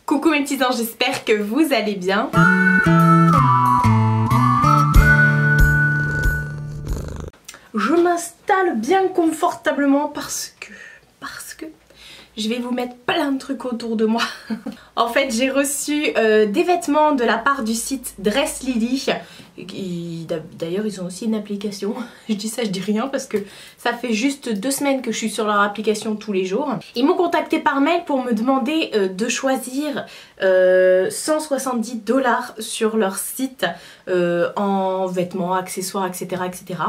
Coucou mes petits anges, j'espère que vous allez bien. Je m'installe bien confortablement parce que je vais vous mettre plein de trucs autour de moi. En fait, j'ai reçu des vêtements de la part du site Dress Lily. D'ailleurs, ils ont aussi une application. Je dis ça, je dis rien parce que ça fait juste 2 semaines que je suis sur leur application tous les jours. Ils m'ont contacté par mail pour me demander de choisir 170 $ sur leur site en vêtements, accessoires, etc. etc.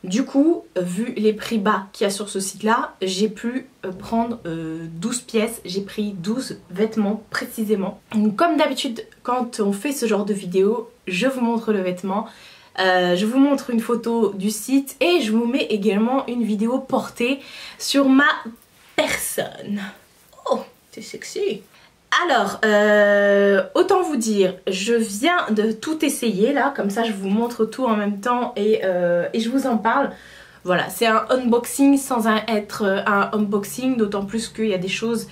Du coup, vu les prix bas qu'il y a sur ce site-là, j'ai pu prendre 12 pièces. J'ai pris 12 vêtements précisément. Donc, comme d'habitude, quand on fait ce genre de vidéo, je vous montre le vêtement. Je vous montre une photo du site et je vous mets également une vidéo portée sur ma personne. Oh, c'est sexy! Alors, autant vous dire, je viens de tout essayer là, comme ça je vous montre tout en même temps et je vous en parle. Voilà, c'est un unboxing sans être un unboxing, d'autant plus qu'il y a des choses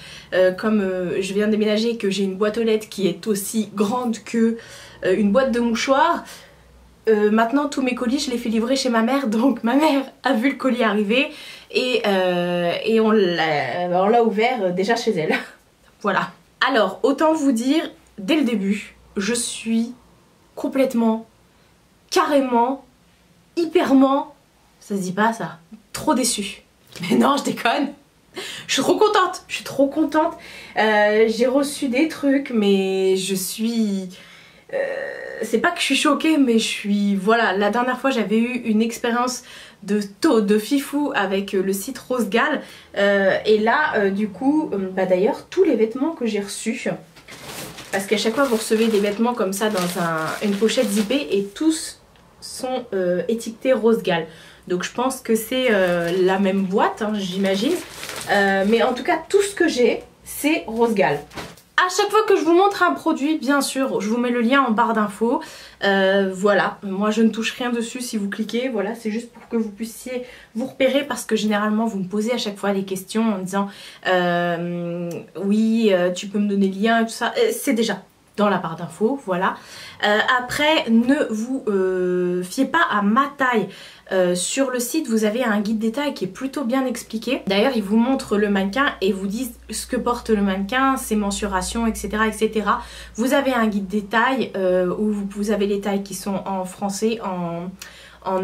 comme je viens de déménager, que j'ai une boîte aux lettres qui est aussi grande que une boîte de mouchoirs. Maintenant tous mes colis je les fais livrer chez ma mère, donc ma mère a vu le colis arriver et on l'a ouvert déjà chez elle. Voilà. Alors, autant vous dire, dès le début, je suis complètement, carrément, hyperment, ça se dit pas ça, trop déçue. Mais non, je déconne. Je suis trop contente, je suis trop contente. J'ai reçu des trucs, mais je suis... c'est pas que je suis choquée, mais je suis... Voilà, la dernière fois j'avais eu une expérience de fifou avec le site Rosegal et là du coup d'ailleurs tous les vêtements que j'ai reçus, parce qu'à chaque fois vous recevez des vêtements comme ça dans une pochette zippée et tous sont étiquetés Rosegal, donc je pense que c'est la même boîte hein, j'imagine, mais en tout cas tout ce que j'ai c'est Rosegal. À chaque fois que je vous montre un produit, bien sûr, je vous mets le lien en barre d'infos. Voilà, moi je ne touche rien dessus si vous cliquez. Voilà, c'est juste pour que vous puissiez vous repérer parce que généralement vous me posez à chaque fois des questions en me disant oui, tu peux me donner le lien et tout ça. C'est déjà dans la barre d'infos, voilà. Après, ne vous fiez pas à ma taille. Sur le site, vous avez un guide détail qui est plutôt bien expliqué. D'ailleurs, ils vous montrent le mannequin et vous disent ce que porte le mannequin, ses mensurations, etc. etc. Vous avez un guide détail où vous avez les tailles qui sont en français, en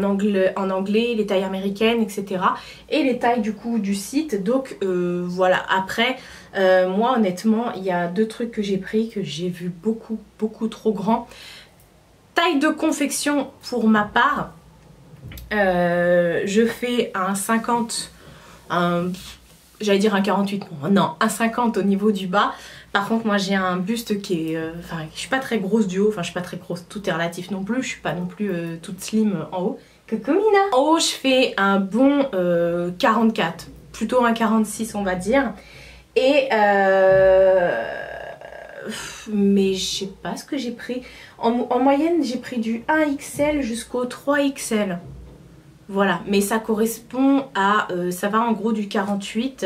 anglais, les tailles américaines, etc. Et les tailles du coup du site. Donc voilà, après, moi honnêtement, il y a 2 trucs que j'ai pris que j'ai vu beaucoup trop grand. Taille de confection pour ma part. Je fais un 50, j'allais dire un 48, non, un 50 au niveau du bas. Par contre moi j'ai un buste qui est, enfin je suis pas très grosse du haut, enfin je suis pas très grosse, tout est relatif non plus, je suis pas non plus toute slim en haut. Coucou Mina. En haut je fais un bon 44, plutôt un 46 on va dire. Et mais je sais pas ce que j'ai pris. En moyenne j'ai pris du 1XL jusqu'au 3XL. Voilà, mais ça correspond à, ça va en gros du 48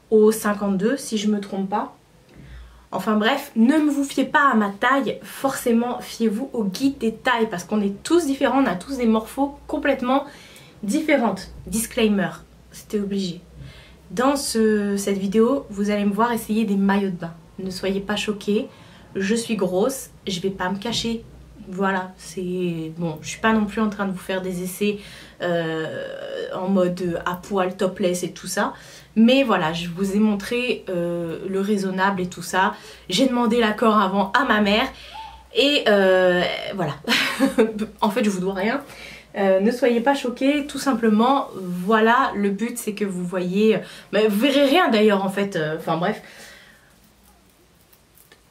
au 52 si je me trompe pas. Enfin bref, ne vous fiez pas à ma taille, forcément fiez-vous au guide des tailles parce qu'on est tous différents, on a tous des morphos complètement différentes. Disclaimer, c'était obligé. Dans cette vidéo, vous allez me voir essayer des maillots de bain. Ne soyez pas choqués, je suis grosse, je vais pas me cacher. Voilà, c'est bon, je suis pas non plus en train de vous faire des essais en mode à poil, topless et tout ça. Mais voilà, je vous ai montré le raisonnable et tout ça. J'ai demandé l'accord avant à ma mère. Et voilà, en fait je vous dois rien. Ne soyez pas choqués, tout simplement, voilà, le but c'est que vous voyez... Mais vous verrez rien d'ailleurs en fait, enfin bref.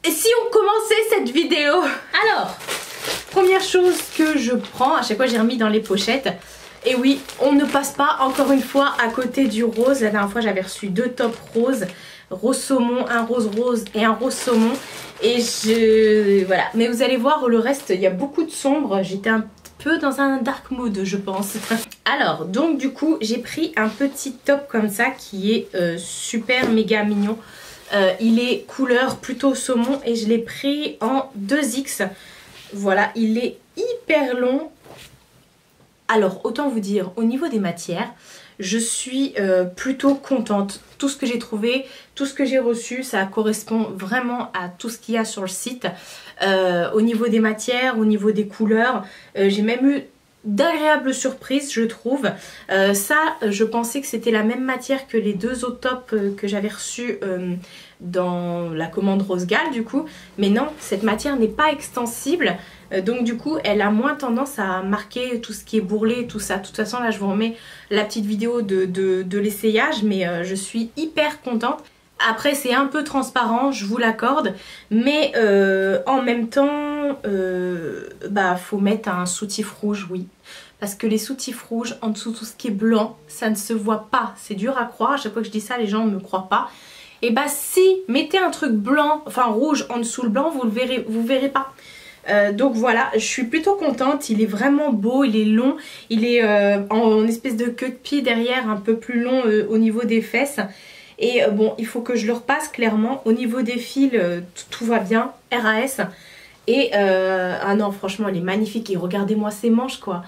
Et si on commençait cette vidéo? Alors, première chose que je prends, à chaque fois j'ai remis dans les pochettes. Et oui, on ne passe pas encore une fois à côté du rose. La dernière fois j'avais reçu 2 tops roses. Rose saumon, un rose rose et un rose saumon. Et voilà, mais vous allez voir le reste, il y a beaucoup de sombre. J'étais un peu dans un dark mood je pense. Alors, donc du coup j'ai pris un petit top comme ça qui est super méga mignon. Il est couleur plutôt saumon et je l'ai pris en 2X. Voilà, il est hyper long. Alors, autant vous dire, au niveau des matières, je suis plutôt contente. Tout ce que j'ai trouvé, tout ce que j'ai reçu, ça correspond vraiment à tout ce qu'il y a sur le site. Au niveau des matières, au niveau des couleurs, j'ai même eu d'agréables surprises, je trouve. Ça, je pensais que c'était la même matière que les deux autres tops que j'avais reçus dans la commande Rose Gall du coup. Mais non, cette matière n'est pas extensible. Donc du coup, elle a moins tendance à marquer tout ce qui est bourrelet et tout ça. De toute façon, là, je vous remets la petite vidéo de l'essayage. Mais je suis hyper contente. Après, c'est un peu transparent, je vous l'accorde. Mais en même temps, faut mettre un soutif rouge, oui. Parce que les soutifs rouges, en dessous tout ce qui est blanc, ça ne se voit pas. C'est dur à croire. À chaque fois que je dis ça, les gens ne me croient pas. Et bah si, mettez un truc blanc, enfin rouge en dessous le blanc, vous verrez pas. Donc voilà, je suis plutôt contente, il est vraiment beau, il est long, il est en espèce de queue de pied derrière, un peu plus long au niveau des fesses. Et bon, il faut que je le repasse clairement. Au niveau des fils, tout va bien, RAS. Et ah non, franchement, elle est magnifique. Et regardez-moi ces manches, quoi.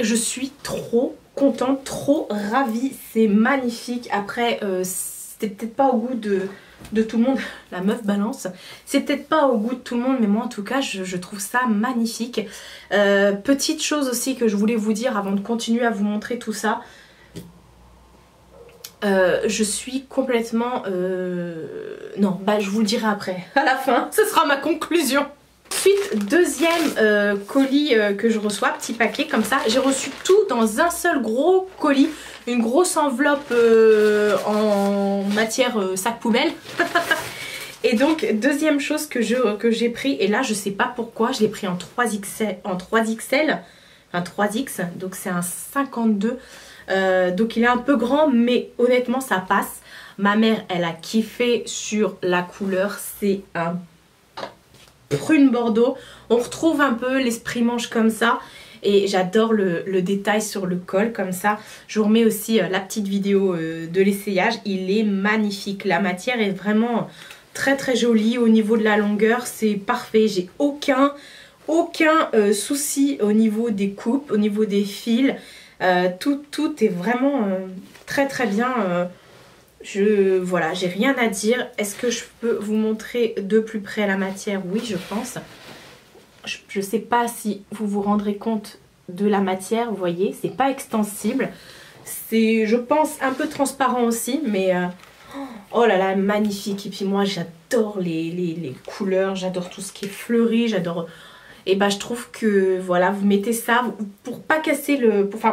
Je suis trop contente, trop ravie. C'est magnifique. Après, c'était peut-être pas au goût de tout le monde. La meuf balance. C'est peut-être pas au goût de tout le monde, mais moi en tout cas je trouve ça magnifique. Petite chose aussi que je voulais vous dire avant de continuer à vous montrer tout ça. Je suis complètement... Non, bah je vous le dirai après. À la fin, ce sera ma conclusion. Ensuite, deuxième colis que je reçois, petit paquet comme ça. J'ai reçu tout dans un seul gros colis. Une grosse enveloppe en matière sac poubelle. Et donc, deuxième chose que j'ai pris, et là je sais pas pourquoi, je l'ai pris en 3XL, enfin 3X, donc c'est un 52. Donc il est un peu grand, mais honnêtement ça passe. Ma mère, elle a kiffé sur la couleur, c'est un prune bordeaux. On retrouve un peu l'esprit manche comme ça. Et j'adore le détail sur le col comme ça. Je vous remets aussi la petite vidéo de l'essayage. Il est magnifique. La matière est vraiment très très jolie. Au niveau de la longueur, c'est parfait. J'ai aucun souci au niveau des coupes, au niveau des fils. Tout est vraiment très très bien. Voilà, j'ai rien à dire. Est-ce que je peux vous montrer de plus près la matière? Oui, je pense. Je sais pas si vous vous rendrez compte de la matière, vous voyez, c'est pas extensible. C'est, je pense, un peu transparent aussi, mais oh là là, magnifique. Et puis moi, j'adore les couleurs, j'adore tout ce qui est fleuri, j'adore... Et bah je trouve que voilà, vous mettez ça pour pas casser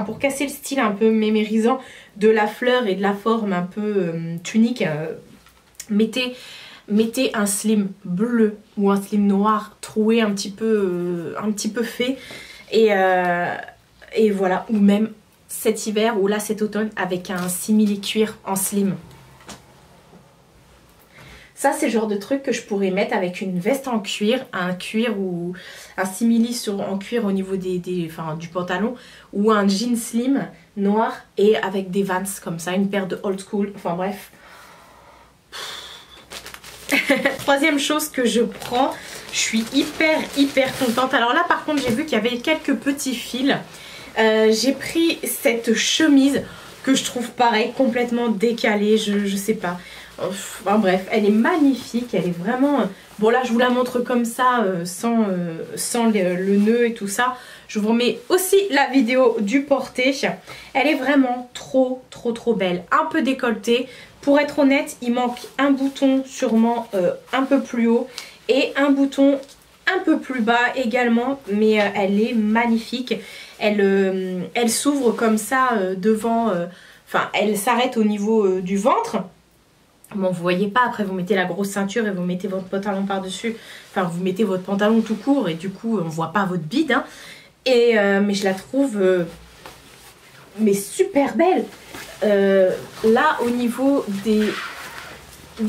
pour casser le style un peu mémérisant de la fleur et de la forme un peu tunique. Mettez un slim bleu ou un slim noir troué un petit peu fait et voilà, ou même cet hiver ou là cet automne avec un simili cuir en slim. Ça, c'est le genre de truc que je pourrais mettre avec une veste en cuir, un cuir ou un simili en cuir au niveau du pantalon, ou un jean slim noir et avec des Vans comme ça, une paire de old school, enfin bref. Troisième chose que je prends, je suis hyper contente. Alors là par contre j'ai vu qu'il y avait quelques petits fils. J'ai pris cette chemise que je trouve pareil complètement décalée, je sais pas. Enfin bref, elle est magnifique, elle est vraiment... Bon là je vous la montre comme ça, sans le nœud et tout ça. Je vous remets aussi la vidéo du porté. Elle est vraiment trop belle, un peu décolletée. Pour être honnête, il manque un bouton sûrement un peu plus haut et un bouton un peu plus bas également. Mais elle est magnifique. Elle s'ouvre comme ça devant... Enfin, elle s'arrête au niveau du ventre. Bon, vous voyez pas, après vous mettez la grosse ceinture et vous mettez votre pantalon par-dessus. Enfin, vous mettez votre pantalon tout court et du coup, on voit pas votre bide. Hein. Mais je la trouve mais super belle. Là, au niveau des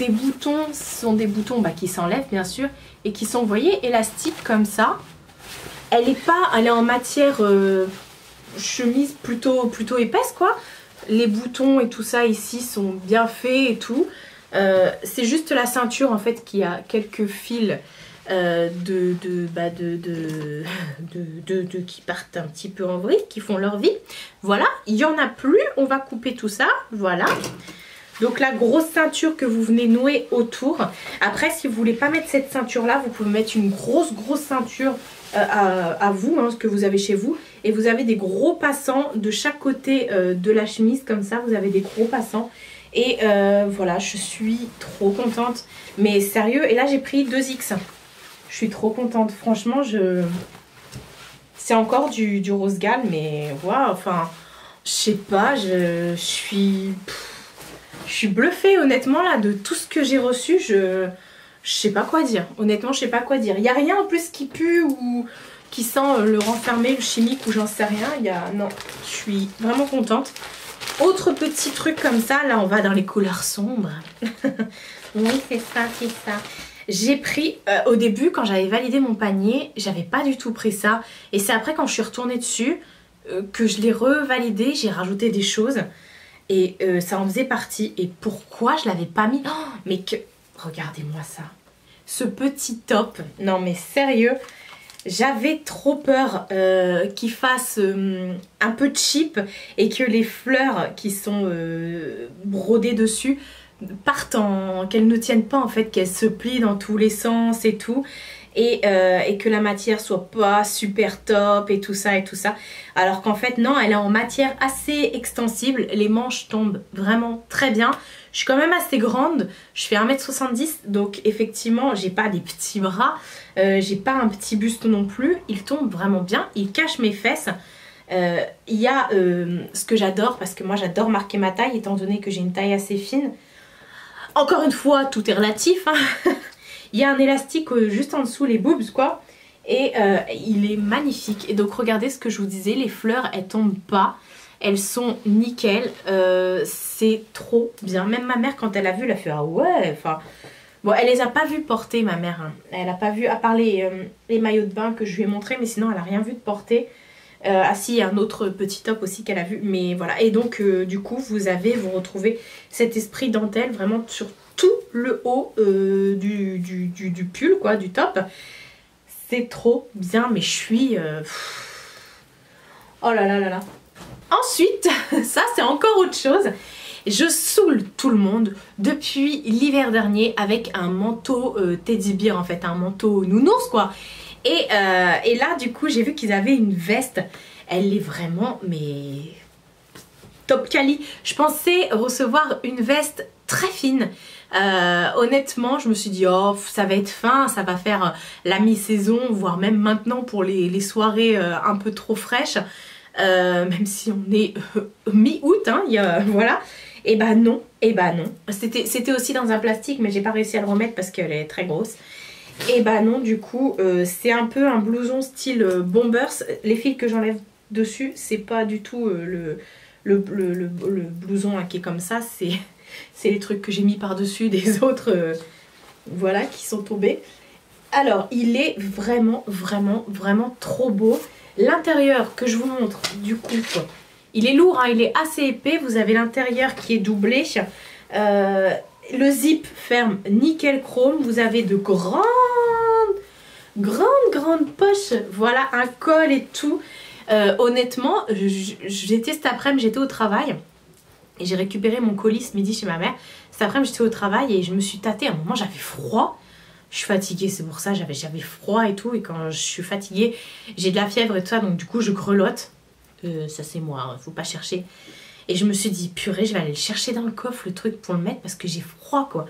boutons, ce sont des boutons qui s'enlèvent bien sûr et qui sont, vous voyez, élastiques comme ça. Elle est en matière chemise plutôt épaisse quoi. Les boutons et tout ça ici sont bien faits et tout. C'est juste la ceinture en fait qui a quelques fils qui partent un petit peu en vrille, qui font leur vie. Voilà, il n'y en a plus, on va couper tout ça, voilà. Donc la grosse ceinture que vous venez nouer autour. Après, si vous voulez pas mettre cette ceinture là, vous pouvez mettre une grosse ceinture à vous, hein, ce que vous avez chez vous. Et vous avez des gros passants de chaque côté de la chemise, comme ça, vous avez des gros passants. Et voilà, je suis trop contente. Mais sérieux, et là j'ai pris 2X. Je suis trop contente, franchement, c'est encore du rose gall, mais waouh, enfin, je sais pas, je suis bluffée honnêtement là de tout ce que j'ai reçu, je sais pas quoi dire, honnêtement je sais pas quoi dire. Il n'y a rien en plus qui pue ou qui sent le renfermé, le chimique ou j'en sais rien, non, je suis vraiment contente. Autre petit truc comme ça, là on va dans les couleurs sombres. Oui c'est ça, c'est ça. J'ai pris, au début quand j'avais validé mon panier, j'avais pas du tout pris ça. Et c'est après quand je suis retournée dessus que je l'ai revalidé, j'ai rajouté des choses. Et ça en faisait partie. Et pourquoi je l'avais pas mis? Oh, mais que... Regardez-moi ça. Ce petit top. Non mais sérieux, j'avais trop peur qu'il fasse un peu cheap et que les fleurs qui sont brodées dessus partent qu'elles ne tiennent pas en fait, qu'elles se plient dans tous les sens et tout. Et que la matière soit pas super top et tout ça. Alors qu'en fait non, elle est en matière assez extensible, les manches tombent vraiment très bien. Je suis quand même assez grande, je fais 1m70, donc effectivement j'ai pas des petits bras, j'ai pas un petit buste non plus, il tombe vraiment bien, il cache mes fesses. Il y a ce que j'adore, parce que moi j'adore marquer ma taille étant donné que j'ai une taille assez fine. Encore une fois, tout est relatif, hein. Il y a un élastique juste en dessous les boobs quoi. Et il est magnifique. Et donc regardez ce que je vous disais, les fleurs elles tombent pas. Elles sont nickel. C'est trop bien. Même ma mère quand elle a vu, elle a fait ah ouais. Enfin, bon elle les a pas vues porter ma mère. Hein. Elle a pas vu, à part les maillots de bain que je lui ai montré. Mais sinon elle a rien vu de porter. Ah si, il y a un autre petit top aussi qu'elle a vu. Mais voilà. Et donc du coup vous retrouvez cet esprit dentelle vraiment sur tout le haut du pull quoi, du top. C'est trop bien, mais je suis oh là là là là. Ensuite, ça c'est encore autre chose. Je saoule tout le monde depuis l'hiver dernier avec un manteau teddy bear en fait, un manteau nounours quoi. Et là du coup j'ai vu qu'ils avaient une veste. Elle est vraiment mais top quali. Je pensais recevoir une veste très fine. Honnêtement je me suis dit oh ça va être fin, ça va faire la mi-saison, voire même maintenant pour les soirées un peu trop fraîches, même si on est mi-août hein, voilà. Et bah non, c'était aussi dans un plastique mais j'ai pas réussi à le remettre parce qu'elle est très grosse. Et bah non du coup c'est un peu un blouson style bombers. Les fils que j'enlève dessus c'est pas du tout le blouson hein, qui est comme ça, c'est les trucs que j'ai mis par dessus des autres voilà qui sont tombés. Alors il est vraiment trop beau. L'intérieur que je vous montre du coup, il est lourd hein, il est assez épais. Vous avez l'intérieur qui est doublé, le zip ferme nickel chrome. Vous avez de grandes poches, voilà, un col et tout. Honnêtement j'étais cet après-midi, j'étais au travail et j'ai récupéré mon colis ce midi chez ma mère. Cet après-midi j'étais au travail et je me suis tâtée. À un moment j'avais froid, je suis fatiguée, c'est pour ça, j'avais froid et tout. Et quand je suis fatiguée j'ai de la fièvre et tout ça, donc du coup je grelotte. Ça c'est moi, hein, faut pas chercher. Et je me suis dit purée, je vais aller le chercher dans le coffre le truc pour le mettre parce que j'ai froid quoi.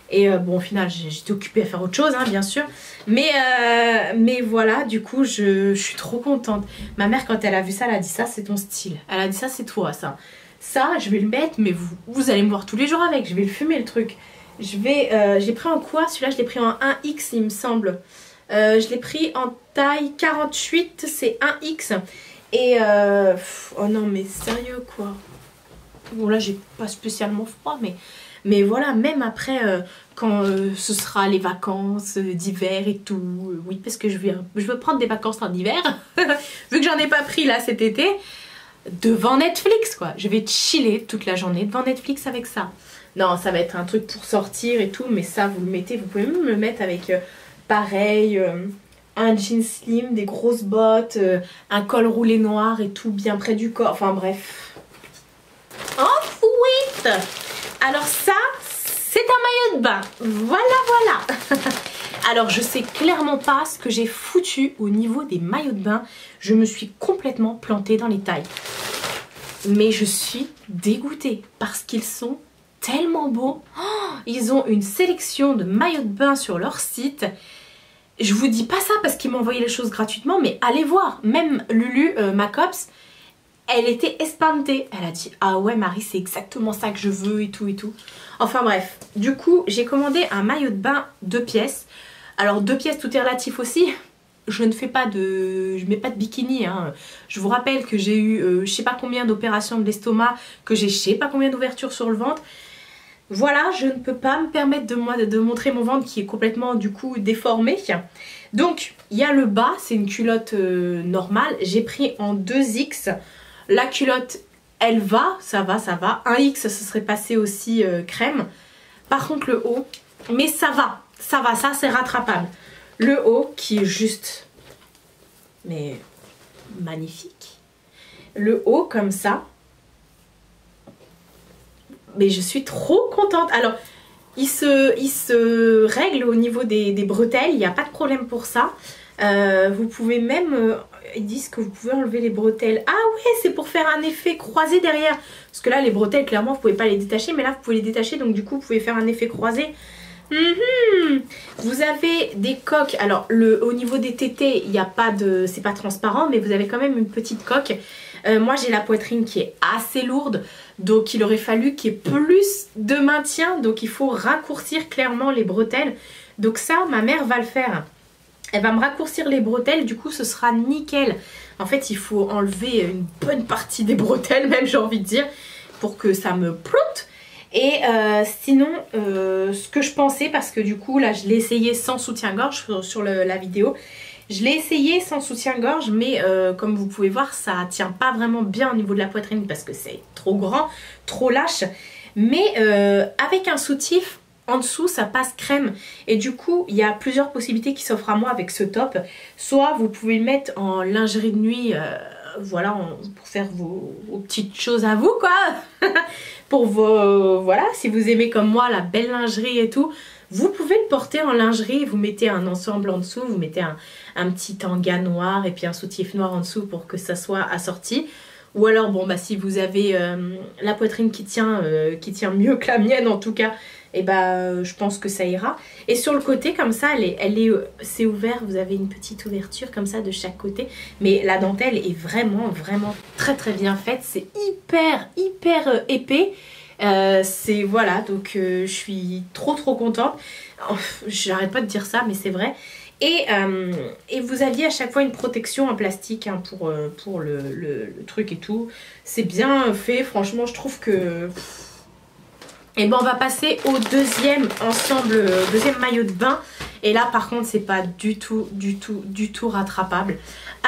Et bon au final j'étais occupée à faire autre chose hein, bien sûr. Mais voilà, du coup je suis trop contente. Ma mère quand elle a vu ça, elle a dit ça c'est ton style. Elle a dit ça c'est toi ça. Ça je vais le mettre mais vous allez me voir tous les jours avec, je vais le fumer le truc. J'ai pris en quoi? Celui-là je l'ai pris en 1X il me semble. Je l'ai pris en taille 48, c'est 1X. Et oh non mais sérieux quoi. Bon là j'ai pas spécialement froid mais voilà, même après quand ce sera les vacances d'hiver et tout, oui parce que je veux prendre des vacances en hiver vu que j'en ai pas pris là cet été, devant Netflix quoi. Je vais chiller toute la journée devant Netflix avec ça. Non, ça va être un truc pour sortir et tout, mais ça, vous le mettez. Vous pouvez même le mettre avec, pareil, un jean slim, des grosses bottes, un col roulé noir et tout, bien près du corps. Enfin, bref. Ensuite, alors ça, c'est un maillot de bain. Voilà, voilà. Alors, je sais clairement pas ce que j'ai foutu au niveau des maillots de bain. Je me suis complètement plantée dans les tailles. Mais je suis dégoûtée parce qu'ils sont tellement beaux. Oh, ils ont une sélection de maillots de bain sur leur site. Je vous dis pas ça parce qu'ils m'ont envoyé les choses gratuitement, mais allez voir. Même Lulu, ma copse, elle était espantée. Elle a dit « Ah ouais Marie, c'est exactement ça que je veux et tout et tout. » Enfin bref, du coup, j'ai commandé un maillot de bain 2 pièces. Alors 2 pièces, tout est relatif aussi. Je ne fais pas de... je mets pas de bikini. Hein. Je vous rappelle que j'ai eu je sais pas combien d'opérations de l'estomac, que j'ai je sais pas combien d'ouvertures sur le ventre. Voilà, je ne peux pas me permettre de montrer mon ventre qui est complètement du coup déformé. Donc, il y a le bas, c'est une culotte normale. J'ai pris en 2X. La culotte, elle va, ça va, ça va. 1X, ce serait passé aussi crème. Par contre, le haut, mais ça va, ça c'est rattrapable. Le haut qui est juste, mais magnifique. Le haut comme ça. Mais je suis trop contente. Alors, il se règle au niveau des bretelles. Il n'y a pas de problème pour ça. Vous pouvez même... ils disent que vous pouvez enlever les bretelles. Ah ouais, c'est pour faire un effet croisé derrière. Parce que là, les bretelles, clairement, vous ne pouvez pas les détacher. Mais là, vous pouvez les détacher. Donc, du coup, vous pouvez faire un effet croisé. Vous avez des coques. Alors, au niveau des tétés, il n'y a pas de... c'est pas transparent. Mais vous avez quand même une petite coque. Moi, j'ai la poitrine qui est assez lourde. Donc, il aurait fallu qu'il y ait plus de maintien. Donc, il faut raccourcir clairement les bretelles. Donc ça, ma mère va le faire. Elle va me raccourcir les bretelles, du coup ce sera nickel. En fait il faut enlever une bonne partie des bretelles même, j'ai envie de dire, pour que ça me ploute. Et sinon ce que je pensais, parce que du coup là je l'ai essayé sans soutien-gorge sur la vidéo. Je l'ai essayé sans soutien-gorge, mais comme vous pouvez voir ça tient pas vraiment bien au niveau de la poitrine parce que c'est trop grand, trop lâche. Mais avec un soutif, en dessous ça passe crème et du coup il y a plusieurs possibilités qui s'offrent à moi avec ce top. Soit vous pouvez le mettre en lingerie de nuit, voilà, pour faire vos petites choses à vous quoi. Pour vos, voilà, si vous aimez comme moi la belle lingerie et tout, vous pouvez le porter en lingerie. Vous mettez un ensemble en dessous, vous mettez un petit tanga noir et puis un soutif noir en dessous pour que ça soit assorti. Ou alors bon bah si vous avez la poitrine qui tient mieux que la mienne en tout cas, et bah je pense que ça ira. Et sur le côté comme ça, c'est ouvert, vous avez une petite ouverture comme ça de chaque côté. Mais la dentelle est vraiment très bien faite, c'est hyper épais. C'est voilà, donc je suis trop contente. J'arrête pas de dire ça mais c'est vrai. Et vous aviez à chaque fois une protection en plastique hein, pour le truc et tout. C'est bien fait, franchement je trouve que... Et bon on va passer au deuxième ensemble, deuxième maillot de bain. Et là par contre c'est pas du tout rattrapable.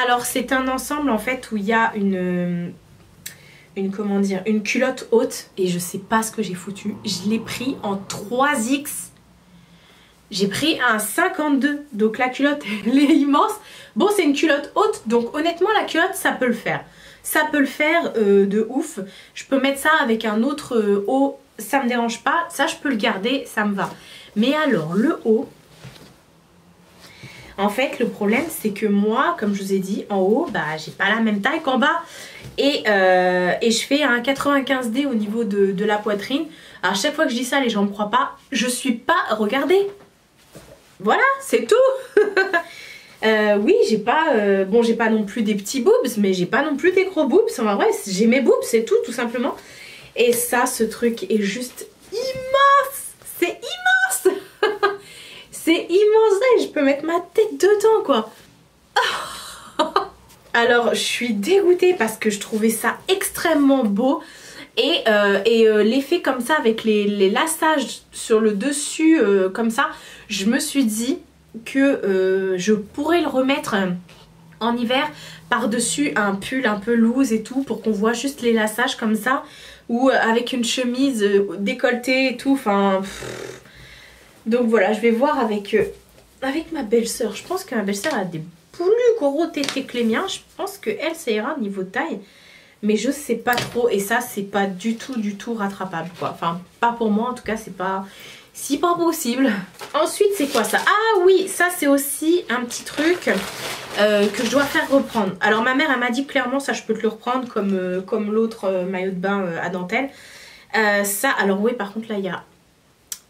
Alors c'est un ensemble en fait où il y a comment dire, une culotte haute. Et je sais pas ce que j'ai foutu. Je l'ai pris en 3X. J'ai pris un 52, donc la culotte elle est immense. Bon c'est une culotte haute, donc honnêtement la culotte ça peut le faire. Ça peut le faire de ouf. Je peux mettre ça avec un autre haut, ça me dérange pas. Ça je peux le garder, ça me va. Mais alors le haut, en fait le problème c'est que moi, comme je vous ai dit, en haut, bah j'ai pas la même taille qu'en bas. Et je fais un 95D au niveau de la poitrine. À chaque fois que je dis ça les gens me croient pas. Je suis pas, regardez. Voilà, c'est tout. Oui, j'ai pas bon, j'ai pas non plus des petits boobs, mais j'ai pas non plus des gros boobs. Enfin bref, j'ai mes boobs, c'est tout simplement. Et ça, ce truc est juste immense. C'est immense. C'est immense et je peux mettre ma tête dedans quoi. Alors, je suis dégoûtée parce que je trouvais ça extrêmement beau. Et l'effet comme ça avec les lassages sur le dessus comme ça, je me suis dit que je pourrais le remettre en hiver par-dessus un pull un peu loose et tout pour qu'on voit juste les lassages comme ça. ou avec une chemise décolletée et tout, enfin... Donc voilà, je vais voir avec ma belle-sœur. Je pense que ma belle-sœur a des plus gros tétés que les miens. Je pense qu'elle, ça ira niveau taille. Mais je sais pas trop. Et ça, c'est pas du tout rattrapable, quoi. Enfin, pas pour moi, en tout cas, c'est pas possible. Ensuite, c'est quoi ça? Ah oui, ça, c'est aussi un petit truc que je dois faire reprendre. Alors, ma mère, elle m'a dit clairement, ça, je peux te le reprendre comme l'autre maillot de bain à dentelle. Ça, alors oui, par contre, là, il y a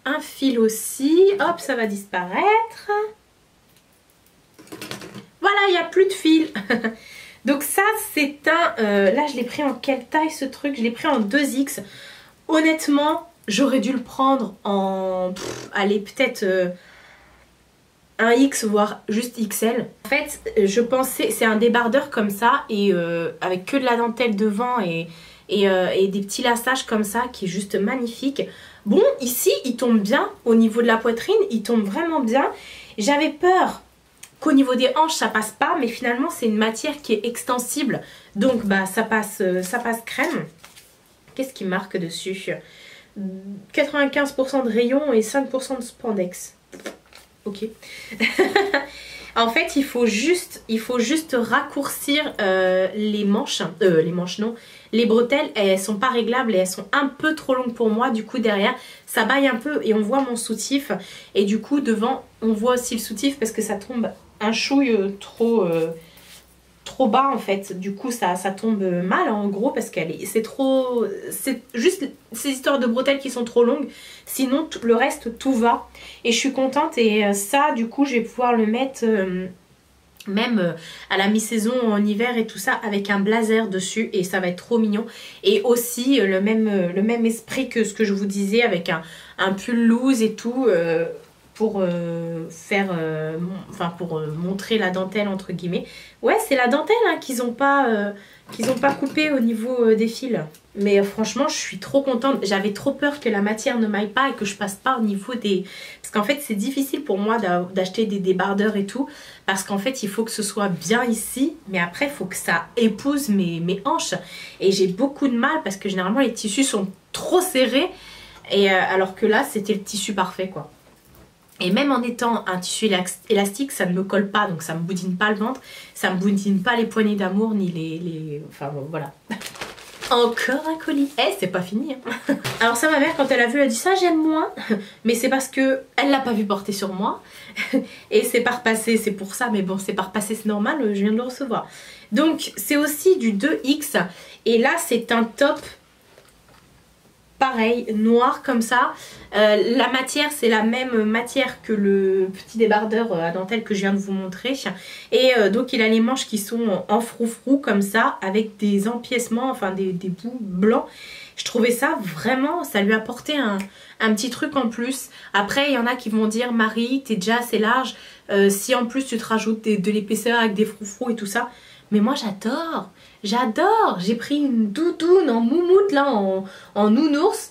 un fil aussi. Hop, ça va disparaître. Voilà, il n'y a plus de fil. Donc ça, c'est un... là, je l'ai pris en quelle taille ce truc? Je l'ai pris en 2X. Honnêtement, j'aurais dû le prendre en... allez, peut-être un X, voire juste XL. En fait, je pensais... C'est un débardeur comme ça, et avec que de la dentelle devant et des petits lassages comme ça, qui est juste magnifique. Bon, ici, il tombe bien. Au niveau de la poitrine, il tombe vraiment bien. J'avais peur qu'au niveau des hanches, ça passe pas. Mais finalement, c'est une matière qui est extensible. Donc, bah, ça passe crème. Qu'est-ce qui marque dessus? 95% de rayon et 5% de spandex. Ok. En fait, il faut juste raccourcir les manches. Les manches, non. Les bretelles, elles sont pas réglables et elles sont un peu trop longues pour moi. Du coup, derrière, ça baille un peu et on voit mon soutif. Et du coup, devant, on voit aussi le soutif parce que ça tombe un chouille trop bas en fait. Du coup, ça tombe mal en gros parce c'est juste ces histoires de bretelles qui sont trop longues. Sinon, le reste, tout va. Et je suis contente. Et ça, du coup, je vais pouvoir le mettre... même à la mi-saison en hiver et tout ça, avec un blazer dessus, et ça va être trop mignon. Et aussi le même esprit que ce que je vous disais, avec un pull loose et tout, pour pour montrer la dentelle entre guillemets. Ouais, c'est la dentelle hein, qu'ils ont pas coupé au niveau des fils. Mais franchement, je suis trop contente. J'avais trop peur que la matière ne m'aille pas et que je passe pas au niveau des... Parce qu'en fait, c'est difficile pour moi d'acheter des débardeurs et tout. Parce qu'en fait, il faut que ce soit bien ici. Mais après, il faut que ça épouse mes hanches. Et j'ai beaucoup de mal parce que généralement, les tissus sont trop serrés. Et alors que là, c'était le tissu parfait, quoi. Et même en étant un tissu élastique, ça ne me colle pas. Donc, ça ne me boudine pas le ventre. Ça ne me boudine pas les poignées d'amour, ni les... Enfin, bon, voilà. Encore un colis. Eh, c'est pas fini. Hein. Alors ça, ma mère, quand elle a vu, elle a dit ça, j'aime moins. Mais c'est parce que elle l'a pas vu porter sur moi. Et c'est pas repassé, c'est pour ça. Mais bon, c'est pas repassé, c'est normal, je viens de le recevoir. Donc, c'est aussi du 2X. Et là, c'est un top pareil, noir comme ça. La matière, c'est la même matière que le petit débardeur à dentelle que je viens de vous montrer. Et donc il a les manches qui sont en froufrou comme ça, avec des empiècements, enfin des bouts blancs. Je trouvais ça vraiment, ça lui apportait un petit truc en plus. Après, il y en a qui vont dire, Marie, t'es déjà assez large. Si en plus tu te rajoutes de l'épaisseur avec des froufrous et tout ça. Mais moi j'adore. J'adore. J'ai pris une doudoune en moumoute là, en nounours.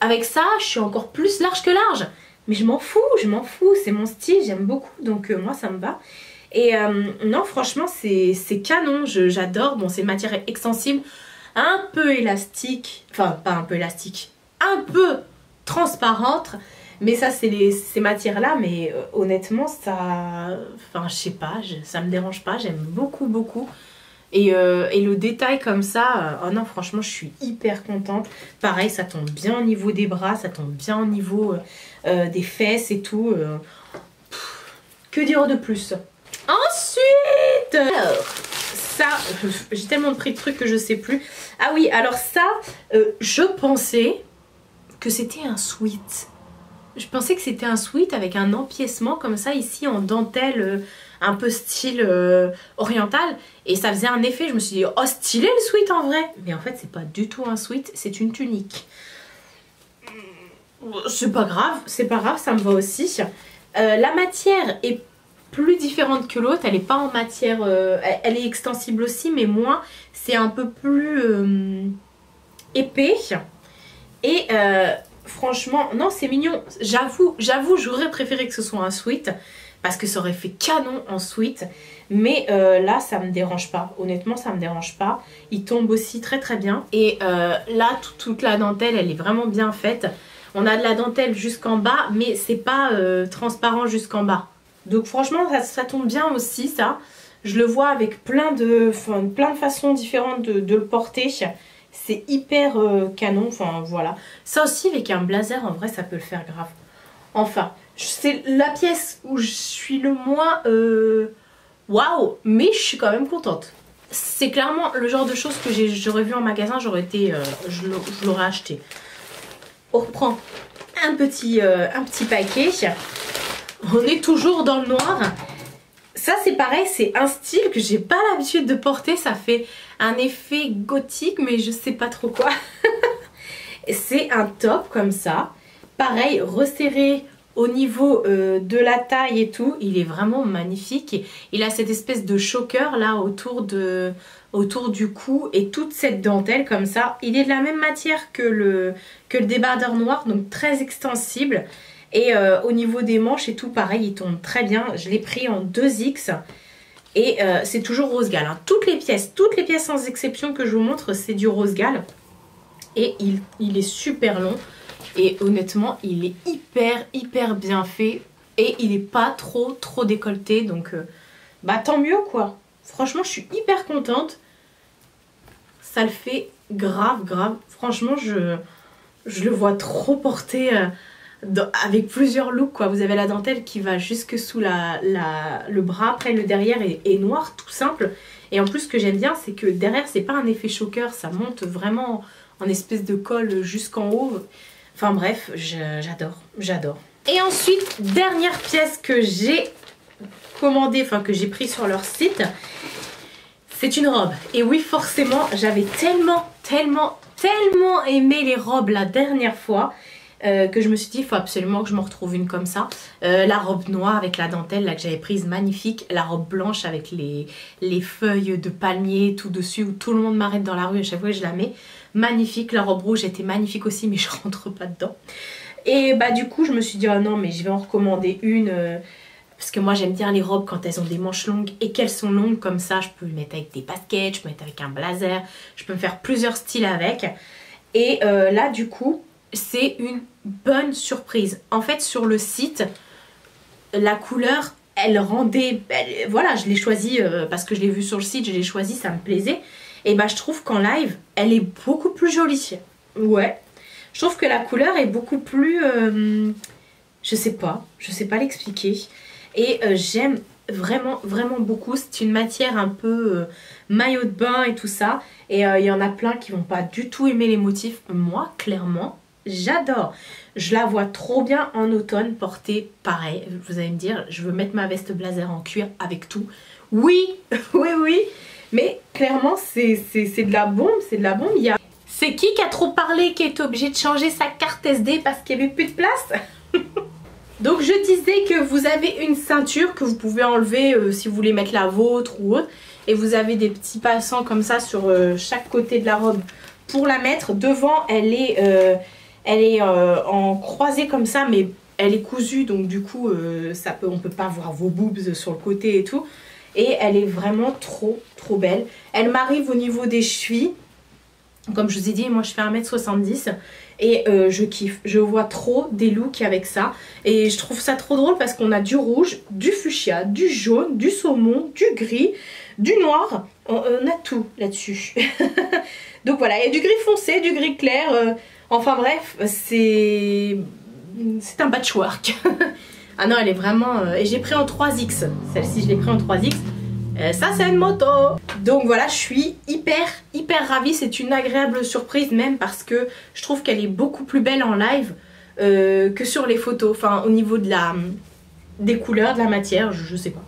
Avec ça, je suis encore plus large que large. Mais je m'en fous. C'est mon style, j'aime beaucoup. Donc moi, ça me va. Et non, franchement, c'est canon. J'adore. Bon, c'est une matière extensible. Un peu élastique. Enfin, pas un peu élastique. Un peu transparente. Mais ça, c'est ces matières-là. Mais honnêtement, ça... Enfin, je sais pas. Ça me dérange pas. J'aime beaucoup, beaucoup. Et le détail comme ça, oh non, franchement, je suis hyper contente. Pareil, ça tombe bien au niveau des bras, ça tombe bien au niveau des fesses et tout. Que dire de plus? Ensuite, alors, ça, j'ai tellement pris de trucs que je sais plus. Ah oui, alors ça, je pensais que c'était un sweat. Je pensais que c'était un sweat avec un empiècement comme ça ici en dentelle un peu style oriental. Et ça faisait un effet, je me suis dit, oh stylé le sweat en vrai. Mais en fait c'est pas du tout un sweat, c'est une tunique. C'est pas grave, ça me va aussi. La matière est plus différente que l'autre, elle est pas en matière... elle est extensible aussi, mais moins. C'est un peu plus épais. Et... franchement, non c'est mignon. J'avoue, j'aurais préféré que ce soit un sweat. Parce que ça aurait fait canon en sweat. Mais là, ça me dérange pas. Honnêtement, ça me dérange pas. Il tombe aussi très très bien. Et là, toute la dentelle, elle est vraiment bien faite. On a de la dentelle jusqu'en bas, mais c'est pas transparent jusqu'en bas. Donc franchement, ça tombe bien aussi, ça. Je le vois avec plein de façons différentes de le porter. C'est hyper canon, enfin voilà. Ça aussi, avec un blazer, en vrai, ça peut le faire grave. Enfin, c'est la pièce où je suis le moins waouh, mais je suis quand même contente. C'est clairement le genre de choses que j'aurais vu en magasin, je l'aurais acheté. On reprend un petit paquet. On est toujours dans le noir. Ça c'est pareil, c'est un style que j'ai pas l'habitude de porter. Ça fait un effet gothique, mais je sais pas trop quoi. C'est un top comme ça. Pareil, resserré au niveau de la taille et tout. Il est vraiment magnifique. Il a cette espèce de choker là autour du cou et toute cette dentelle comme ça. Il est de la même matière que le débardeur noir, donc très extensible. Et au niveau des manches et tout, pareil, il tombe très bien. Je l'ai pris en 2X. Et c'est toujours rose gale. Hein. Toutes les pièces sans exception que je vous montre, c'est du rose gale. Et il est super long. Et honnêtement, il est hyper bien fait. Et il n'est pas trop décolleté. Donc, bah tant mieux quoi. Franchement, je suis hyper contente. Ça le fait grave. Franchement, je le vois trop porter avec plusieurs looks quoi. Vous avez la dentelle qui va jusque sous le bras. Après, le derrière est noir, tout simple. Et en plus, ce que j'aime bien, c'est que derrière, c'est pas un effet choker. Ça monte vraiment en espèce de col jusqu'en haut. Enfin bref, j'adore. Et ensuite, dernière pièce que j'ai commandée, enfin que j'ai pris sur leur site, c'est une robe. Et oui, forcément, j'avais tellement aimé les robes la dernière fois que je me suis dit, il faut absolument que je me retrouve une comme ça. La robe noire avec la dentelle là que j'avais prise, magnifique. La robe blanche avec les feuilles de palmier tout dessus, où tout le monde m'arrête dans la rue à chaque fois que je la mets. Magnifique. La robe rouge était magnifique aussi, mais je rentre pas dedans. Et bah du coup, je me suis dit, oh non, mais je vais en recommander une. Parce que moi, j'aime bien les robes quand elles ont des manches longues et qu'elles sont longues comme ça. Je peux le mettre avec des baskets, je peux le mettre avec un blazer. Je peux me faire plusieurs styles avec. Et là, du coup, c'est une bonne surprise. En fait, sur le site, la couleur, elle rendait... voilà, je l'ai choisie parce que je l'ai vue sur le site, je l'ai choisie, ça me plaisait. Et bah, je trouve qu'en live, elle est beaucoup plus jolie. Ouais. Je trouve que la couleur est beaucoup plus... je sais pas l'expliquer. Et j'aime vraiment beaucoup. C'est une matière un peu maillot de bain et tout ça. Et il y en a plein qui vont pas du tout aimer les motifs. Moi, clairement, j'adore. Je la vois trop bien en automne portée pareil. Vous allez me dire, je veux mettre ma veste blazer en cuir avec tout. Oui, oui. Mais clairement, c'est de la bombe, C'est qui a trop parlé, qui est obligé de changer sa carte SD parce qu'il n'y avait plus de place? Donc je disais que vous avez une ceinture que vous pouvez enlever si vous voulez mettre la vôtre ou autre. Et vous avez des petits passants comme ça sur chaque côté de la robe pour la mettre. Devant, elle est en croisée comme ça, mais elle est cousue. Donc du coup, on peut pas voir vos boobs sur le côté et tout. Et elle est vraiment trop belle. Elle m'arrive au niveau des chevilles. Comme je vous ai dit, moi je fais 1m70 et je kiffe. Je vois trop des looks avec ça. Et je trouve ça trop drôle parce qu'on a du rouge, du fuchsia, du jaune, du saumon, du gris, du noir. On a tout là-dessus. Donc voilà, il y a du gris foncé, du gris clair. Enfin bref, c'est un patchwork. Ah non, elle est vraiment... et j'ai pris en 3X. Celle-ci, je l'ai pris en 3X. Ça, c'est une moto. Donc voilà, je suis hyper ravie. C'est une agréable surprise même parce que je trouve qu'elle est beaucoup plus belle en live que sur les photos. Enfin, au niveau de des couleurs, de la matière, je sais pas.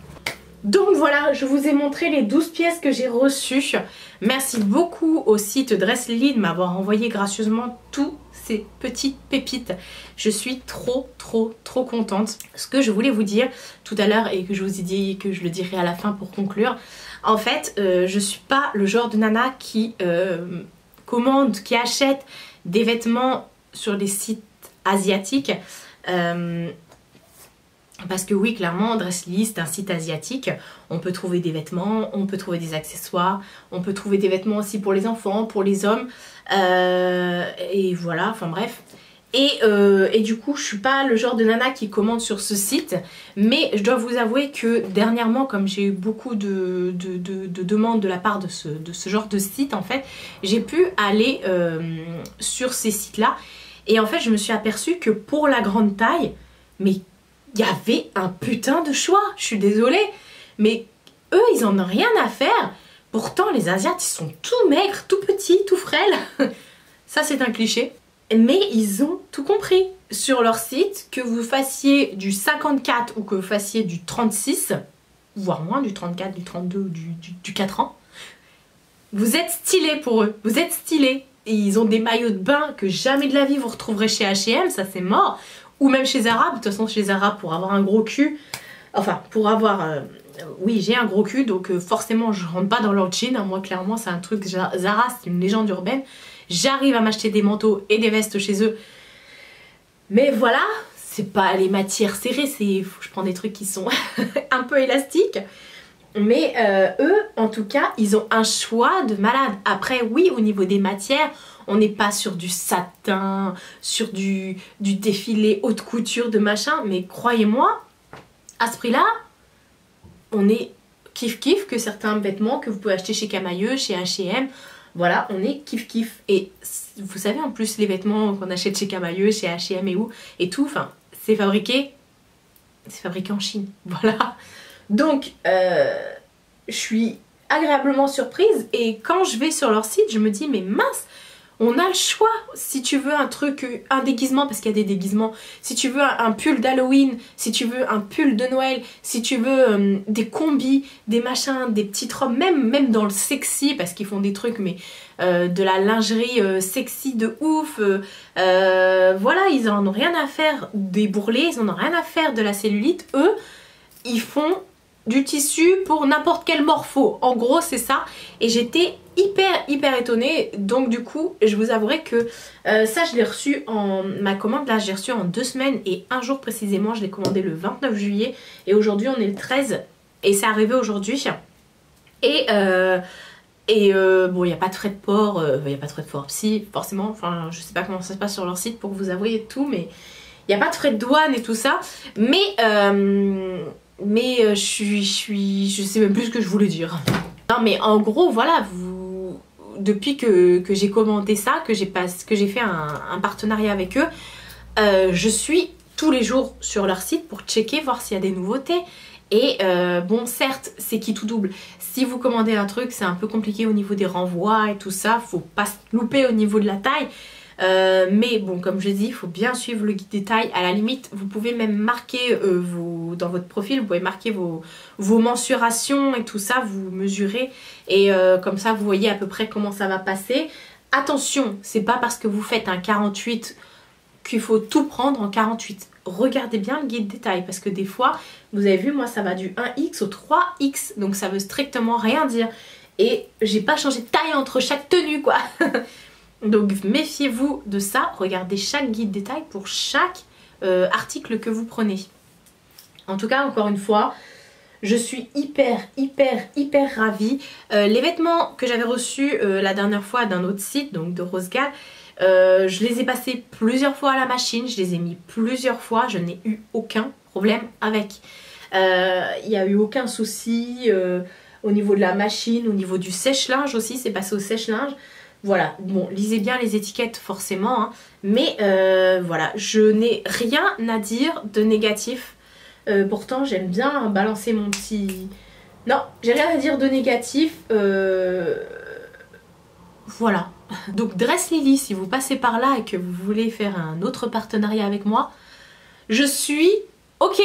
Donc voilà, je vous ai montré les 12 pièces que j'ai reçues. Merci beaucoup au site Dressly de m'avoir envoyé gracieusement tous ces petites pépites. Je suis trop contente. Ce que je voulais vous dire tout à l'heure et que je vous ai dit que je le dirai à la fin pour conclure. En fait, je suis pas le genre de nana qui commande, qui achète des vêtements sur des sites asiatique. Parce que oui, clairement, Dress Lily, c'est un site asiatique. On peut trouver des vêtements, on peut trouver des accessoires, on peut trouver des vêtements aussi pour les enfants, pour les hommes. Et voilà, enfin bref. Et du coup, je suis pas le genre de nana qui commande sur ce site. Mais je dois vous avouer que dernièrement, comme j'ai eu beaucoup de demandes de la part de ce genre de site, en fait, j'ai pu aller sur ces sites-là. Et en fait, je me suis aperçue que pour la grande taille, mais il y avait un putain de choix, je suis désolée. Mais eux, ils en ont rien à faire. Pourtant, les Asiates, ils sont tout maigres, tout petits, tout frêles. Ça, c'est un cliché. Mais ils ont tout compris. Sur leur site, que vous fassiez du 54 ou que vous fassiez du 36, voire moins, du 34, du 32 ou du 4 ans, vous êtes stylé pour eux. Vous êtes stylé. Et ils ont des maillots de bain que jamais de la vie vous retrouverez chez H&M, ça c'est mort. Ou même chez Zara. De toute façon, chez Zara, pour avoir un gros cul, enfin, pour avoir... oui, j'ai un gros cul, donc forcément, je rentre pas dans leur jean. Hein. Moi, clairement, c'est un truc... Zara, c'est une légende urbaine. J'arrive à m'acheter des manteaux et des vestes chez eux. Mais voilà, c'est pas les matières serrées, je prends des trucs qui sont un peu élastiques. Mais eux, en tout cas, ils ont un choix de malade. Après, oui, au niveau des matières, on n'est pas sur du satin, sur du défilé haute couture de machin. Mais croyez-moi, à ce prix-là, on est kiff-kiff que certains vêtements que vous pouvez acheter chez Camaïeu, chez H&M. Voilà, on est kiff-kiff. Et vous savez, en plus, les vêtements qu'on achète chez Camaïeu, chez H&M et tout, enfin, c'est fabriqué en Chine. Voilà. Donc, je suis agréablement surprise et quand je vais sur leur site, je me dis mais mince, on a le choix. Si tu veux un truc, un déguisement, parce qu'il y a des déguisements, si tu veux un pull d'Halloween, si tu veux un pull de Noël, si tu veux des combis, des machins, des petites robes, même dans le sexy, parce qu'ils font des trucs, mais de la lingerie sexy de ouf. Voilà, ils en ont rien à faire des bourrelets, ils en ont rien à faire de la cellulite. Eux, ils font du tissu pour n'importe quel morpho. En gros, c'est ça. Et j'étais hyper étonnée. Donc du coup, je vous avouerai que ça, je l'ai reçu en... Ma commande, là, j'ai reçu en 2 semaines et 1 jour précisément. Je l'ai commandé le 29 juillet. Et aujourd'hui, on est le 13. Et c'est arrivé aujourd'hui. Et bon, il n'y a pas de frais de port. Il n'y a pas de frais de port. Si, forcément. Enfin, je sais pas comment ça se passe sur leur site pour vous avouer tout. Mais il n'y a pas de frais de douane et tout ça. Mais je sais même plus ce que je voulais dire. Non mais en gros voilà, depuis que j'ai commandé ça, que j'ai fait un partenariat avec eux, je suis tous les jours sur leur site pour checker, voir s'il y a des nouveautés. Et bon, certes, c'est qui tout double. Si vous commandez un truc, c'est un peu compliqué au niveau des renvois et tout ça, faut pas se louper au niveau de la taille. Mais bon, comme je dis, il faut bien suivre le guide des tailles. À la limite, vous pouvez même marquer dans votre profil, vous pouvez marquer vos mensurations et tout ça, vous mesurez et comme ça vous voyez à peu près comment ça va passer. Attention, c'est pas parce que vous faites un 48 qu'il faut tout prendre en 48. Regardez bien le guide des tailles parce que des fois, vous avez vu, moi ça va du 1X au 3X, donc ça veut strictement rien dire. Et j'ai pas changé de taille entre chaque tenue quoi. Donc méfiez-vous de ça, regardez chaque guide détail pour chaque article que vous prenez. En tout cas, encore une fois, je suis hyper ravie. Les vêtements que j'avais reçus la dernière fois d'un autre site, donc de Rosegal, je les ai passés plusieurs fois à la machine, je les ai mis plusieurs fois, je n'ai eu aucun problème avec. Il n'y a eu aucun souci au niveau de la machine, au niveau du sèche-linge aussi, c'est passé au sèche-linge. Voilà, bon, lisez bien les étiquettes forcément, hein, mais voilà, je n'ai rien à dire de négatif. Pourtant, j'aime bien balancer mon petit... Non, j'ai rien à dire de négatif. Voilà. Donc Dress Lily, si vous passez par là et que vous voulez faire un autre partenariat avec moi, je suis... Ok,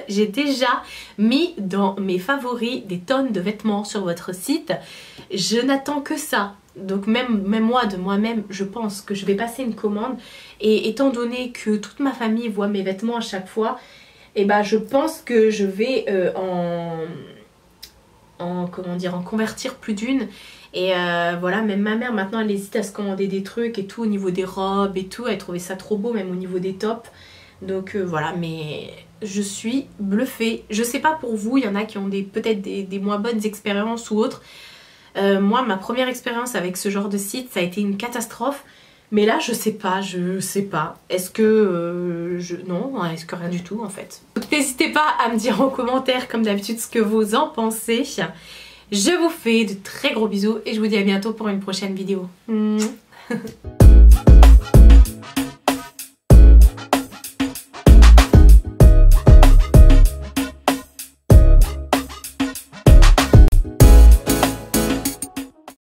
j'ai déjà mis dans mes favoris des tonnes de vêtements sur votre site. Je n'attends que ça. Donc même moi, de moi-même, je pense que je vais passer une commande. Et étant donné que toute ma famille voit mes vêtements à chaque fois, et ben je pense que je vais comment dire, en convertir plus d'une. Et voilà, même ma mère maintenant elle hésite à se commander des trucs et tout au niveau des robes et tout. Elle trouvait ça trop beau même au niveau des tops. Donc voilà, mais je suis bluffée. Je sais pas pour vous, il y en a qui ont peut-être des moins bonnes expériences ou autres. Moi, ma première expérience avec ce genre de site, ça a été une catastrophe. Mais là, je sais pas. Est-ce que... Non, est-ce que rien du tout en fait. Donc n'hésitez pas à me dire en commentaire, comme d'habitude, ce que vous en pensez. Je vous fais de très gros bisous et je vous dis à bientôt pour une prochaine vidéo.